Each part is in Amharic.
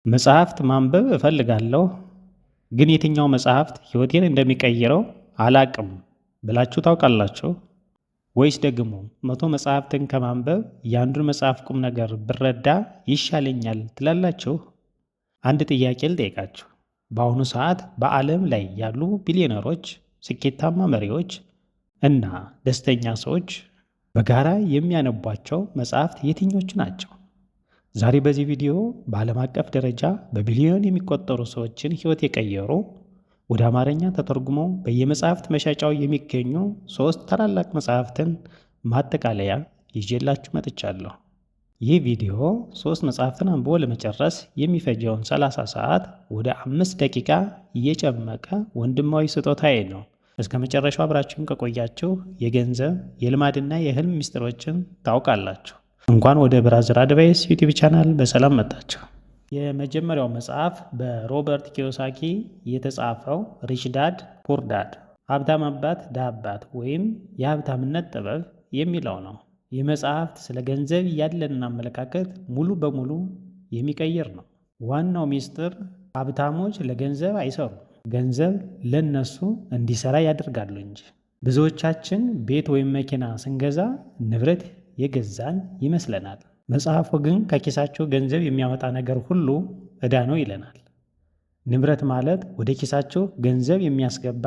መጽሐፍት ማንበብ እፈልጋለሁ፣ ግን የትኛው መጽሐፍት ሕይወቴን እንደሚቀይረው አላቅም ብላችሁ ታውቃላችሁ? ወይስ ደግሞ 100 መጽሐፍትን ከማንበብ የአንዱን መጽሐፍ ቁም ነገር ብረዳ ይሻለኛል ትላላችሁ? አንድ ጥያቄ ልጠይቃችሁ። በአሁኑ ሰዓት በዓለም ላይ ያሉ ቢሊዮነሮች፣ ስኬታማ መሪዎች እና ደስተኛ ሰዎች በጋራ የሚያነቧቸው መጽሐፍት የትኞቹ ናቸው? ዛሬ በዚህ ቪዲዮ በዓለም አቀፍ ደረጃ በቢሊዮን የሚቆጠሩ ሰዎችን ሕይወት የቀየሩ ወደ አማርኛ ተተርጉመው በየመጽሐፍት መሸጫው የሚገኙ 3 ታላላቅ መጽሐፍትን ማጠቃለያ ይዤላችሁ መጥቻለሁ። ይህ ቪዲዮ 3 መጽሐፍትን አንብቦ ለመጨረስ የሚፈጀውን 30 ሰዓት ወደ 5 ደቂቃ እየጨመቀ ወንድማዊ ስጦታዬ ነው። እስከ መጨረሻው አብራችሁን ከቆያችሁ የገንዘብ የልማድና የህልም ሚስጥሮችን ታውቃላችሁ። እንኳን ወደ ብራዘር አድቫይስ ዩቲዩብ ቻናል በሰላም መጣችሁ። የመጀመሪያው መጽሐፍ በሮበርት ኪዮሳኪ የተጻፈው ሪች ዳድ ፑር ዳድ፣ ሀብታም አባት ድሃ አባት ወይም የሀብታምነት ጥበብ የሚለው ነው። ይህ መጽሐፍ ስለ ገንዘብ ያለንን አመለካከት ሙሉ በሙሉ የሚቀይር ነው። ዋናው ሚስጥር ሀብታሞች ለገንዘብ አይሰሩም፣ ገንዘብ ለነሱ እንዲሰራ ያደርጋሉ እንጂ። ብዙዎቻችን ቤት ወይም መኪና ስንገዛ ንብረት የገዛን ይመስለናል። መጽሐፉ ግን ከኪሳቸው ገንዘብ የሚያወጣ ነገር ሁሉ ዕዳ ነው ይለናል። ንብረት ማለት ወደ ኪሳቸው ገንዘብ የሚያስገባ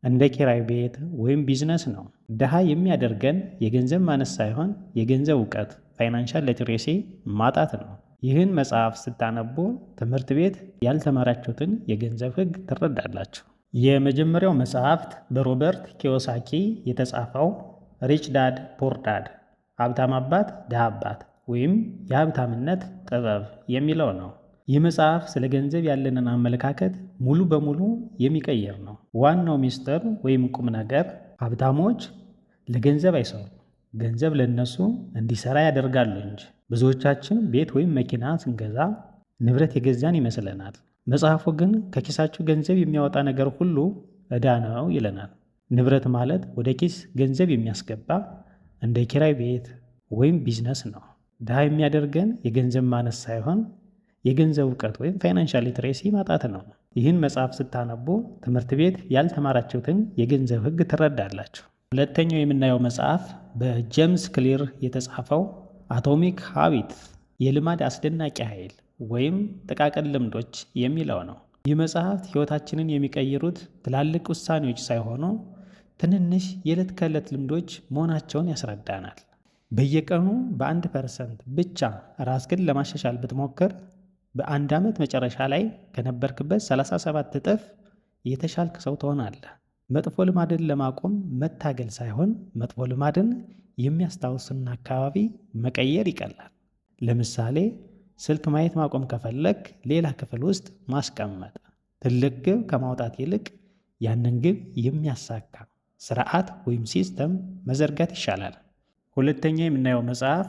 እንደ ኪራይ ቤት ወይም ቢዝነስ ነው። ድሃ የሚያደርገን የገንዘብ ማነስ ሳይሆን የገንዘብ እውቀት ፋይናንሻል ሊትሬሲ ማጣት ነው። ይህን መጽሐፍ ስታነቡ ትምህርት ቤት ያልተማራችሁትን የገንዘብ ሕግ ትረዳላችሁ። የመጀመሪያው መጽሐፍት በሮበርት ኪዮሳኪ የተጻፈው ሪች ዳድ ፑር ዳድ፣ ሀብታም አባት ድሃ አባት ወይም የሀብታምነት ጥበብ የሚለው ነው። ይህ መጽሐፍ ስለ ገንዘብ ያለንን አመለካከት ሙሉ በሙሉ የሚቀይር ነው። ዋናው ሚስጥር ወይም ቁም ነገር ሀብታሞች ለገንዘብ አይሰሩም፣ ገንዘብ ለነሱ እንዲሰራ ያደርጋሉ እንጂ። ብዙዎቻችን ቤት ወይም መኪና ስንገዛ ንብረት የገዛን ይመስለናል። መጽሐፉ ግን ከኪሳችሁ ገንዘብ የሚያወጣ ነገር ሁሉ ዕዳ ነው ይለናል። ንብረት ማለት ወደ ኪስ ገንዘብ የሚያስገባ እንደ ኪራይ ቤት ወይም ቢዝነስ ነው። ድሃ የሚያደርገን የገንዘብ ማነስ ሳይሆን የገንዘብ እውቀት ወይም ፋይናንሻል ሊትሬሲ ማጣት ነው። ይህን መጽሐፍ ስታነቡ ትምህርት ቤት ያልተማራችሁትን የገንዘብ ሕግ ትረዳላችሁ። ሁለተኛው የምናየው መጽሐፍ በጄምስ ክሊር የተጻፈው አቶሚክ ሃቢት፣ የልማድ አስደናቂ ኃይል ወይም ጥቃቅን ልምዶች የሚለው ነው። ይህ መጽሐፍት ሕይወታችንን የሚቀይሩት ትላልቅ ውሳኔዎች ሳይሆኑ ትንንሽ የዕለት ከዕለት ልምዶች መሆናቸውን ያስረዳናል። በየቀኑ በ1% ብቻ ራስህን ለማሻሻል ብትሞክር በአንድ ዓመት መጨረሻ ላይ ከነበርክበት 37 እጥፍ የተሻልክ ሰው ትሆናለህ። መጥፎ ልማድን ለማቆም መታገል ሳይሆን መጥፎ ልማድን የሚያስታውስና አካባቢ መቀየር ይቀላል። ለምሳሌ ስልክ ማየት ማቆም ከፈለግ ሌላ ክፍል ውስጥ ማስቀመጥ። ትልቅ ግብ ከማውጣት ይልቅ ያንን ግብ የሚያሳካ ስርዓት ወይም ሲስተም መዘርጋት ይሻላል። ሁለተኛ የምናየው መጽሐፍ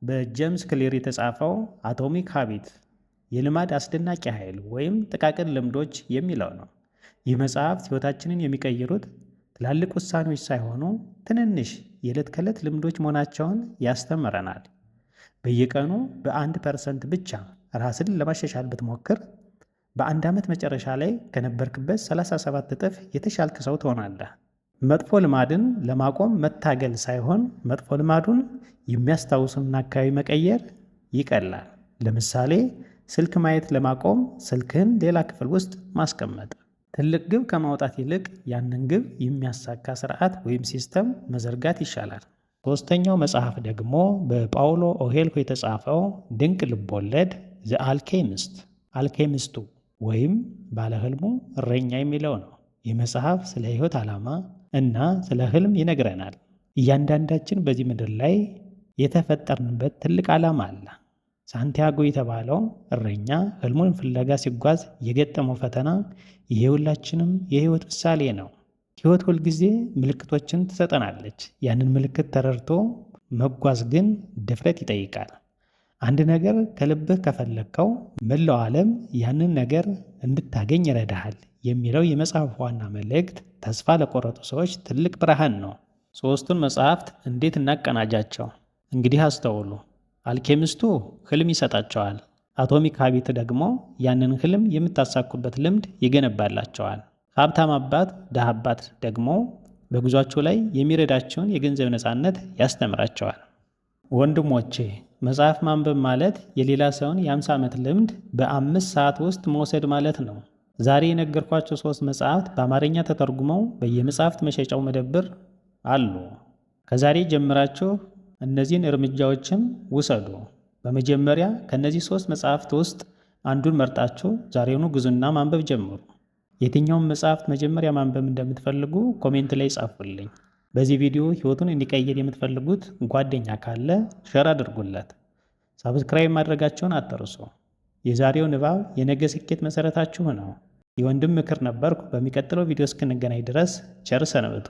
በጄምስ ክሊር የተጻፈው አቶሚክ ሃቢት፣ የልማድ አስደናቂ ኃይል ወይም ጥቃቅን ልምዶች የሚለው ነው። ይህ መጽሐፍት ሕይወታችንን የሚቀይሩት ትላልቅ ውሳኔዎች ሳይሆኑ ትንንሽ የዕለት ከዕለት ልምዶች መሆናቸውን ያስተምረናል። በየቀኑ በ1% ብቻ ራስን ለማሻሻል ብትሞክር በአንድ ዓመት መጨረሻ ላይ ከነበርክበት 37 እጥፍ የተሻልክ ሰው ትሆናለህ። መጥፎ ልማድን ለማቆም መታገል ሳይሆን መጥፎ ልማዱን የሚያስታውሱና አካባቢ መቀየር ይቀላል። ለምሳሌ ስልክ ማየት ለማቆም ስልክህን ሌላ ክፍል ውስጥ ማስቀመጥ። ትልቅ ግብ ከማውጣት ይልቅ ያንን ግብ የሚያሳካ ስርዓት ወይም ሲስተም መዘርጋት ይሻላል። ሶስተኛው መጽሐፍ ደግሞ በጳውሎ ኦሄልሆ የተጻፈው ድንቅ ልቦለድ ዘ አልኬሚስት፣ አልኬሚስቱ ወይም ባለህልሙ እረኛ የሚለው ነው። ይህ መጽሐፍ ስለ ሕይወት ዓላማ እና ስለ ህልም ይነግረናል። እያንዳንዳችን በዚህ ምድር ላይ የተፈጠርንበት ትልቅ ዓላማ አለ። ሳንቲያጎ የተባለው እረኛ ህልሙን ፍለጋ ሲጓዝ የገጠመው ፈተና የሁላችንም የህይወት ምሳሌ ነው። ሕይወት ሁልጊዜ ምልክቶችን ትሰጠናለች። ያንን ምልክት ተረድቶ መጓዝ ግን ድፍረት ይጠይቃል። አንድ ነገር ከልብህ ከፈለግከው መላው ዓለም ያንን ነገር እንድታገኝ ይረዳሃል የሚለው የመጽሐፍ ዋና መልእክት ተስፋ ለቆረጡ ሰዎች ትልቅ ብርሃን ነው። ሦስቱን መጽሐፍት እንዴት እናቀናጃቸው? እንግዲህ አስተውሉ። አልኬሚስቱ ህልም ይሰጣቸዋል። አቶሚክ ሀቢት ደግሞ ያንን ህልም የምታሳኩበት ልምድ ይገነባላቸዋል። ሀብታም አባት ድሃ አባት ደግሞ በጉዟቸው ላይ የሚረዳቸውን የገንዘብ ነፃነት ያስተምራቸዋል። ወንድሞቼ መጽሐፍ ማንበብ ማለት የሌላ ሰውን የ50 ዓመት ልምድ በ5 ሰዓት ውስጥ መውሰድ ማለት ነው። ዛሬ የነገርኳቸው 3 መጽሐፍት በአማርኛ ተተርጉመው በየመጽሐፍት መሸጫው መደብር አሉ። ከዛሬ ጀምራችሁ እነዚህን እርምጃዎችም ውሰዱ። በመጀመሪያ ከነዚህ 3 መጽሐፍት ውስጥ አንዱን መርጣችሁ ዛሬውኑ ግዙና ማንበብ ጀምሩ። የትኛውን መጽሐፍት መጀመሪያ ማንበብ እንደምትፈልጉ ኮሜንት ላይ ጻፉልኝ። በዚህ ቪዲዮ ህይወቱን እንዲቀይር የምትፈልጉት ጓደኛ ካለ ሼር አድርጉለት። ሳብስክራይብ ማድረጋቸውን አትርሱ። የዛሬው ንባብ የነገ ስኬት መሰረታችሁ ነው። የወንድም ምክር ነበርኩ። በሚቀጥለው ቪዲዮ እስክንገናኝ ድረስ ቸር ሰንብቱ።